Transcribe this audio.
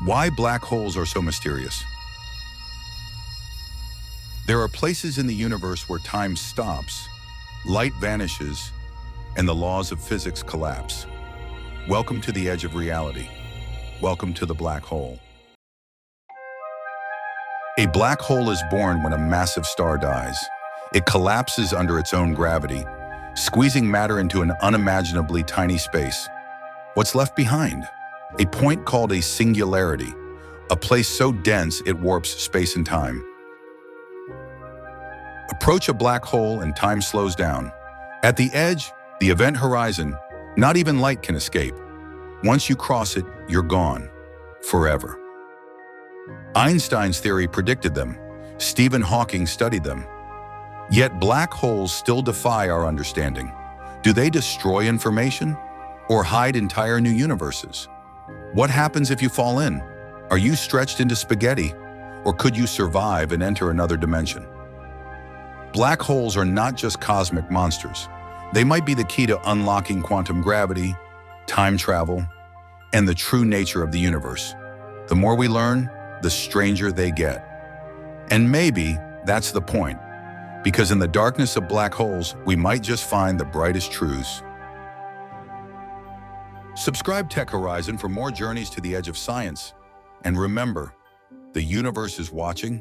Why black holes are so mysterious? There are places in the universe where time stops, light vanishes, and the laws of physics collapse. Welcome to the edge of reality. Welcome to the black hole. A black hole is born when a massive star dies. It collapses under its own gravity, squeezing matter into an unimaginably tiny space. What's left behind? A point called a singularity, a place so dense it warps space and time. Approach a black hole and time slows down. At the edge, the event horizon, not even light can escape. Once you cross it, you're gone. Forever. Einstein's theory predicted them. Stephen Hawking studied them. Yet black holes still defy our understanding. Do they destroy information or hide entire new universes? What happens if you fall in? Are you stretched into spaghetti, or could you survive and enter another dimension? Black holes are not just cosmic monsters. They might be the key to unlocking quantum gravity, time travel, and the true nature of the universe. The more we learn, the stranger they get. And maybe that's the point, because in the darkness of black holes, we might just find the brightest truths. Subscribe Tech Horizon for more journeys to the edge of science. And remember, the universe is watching,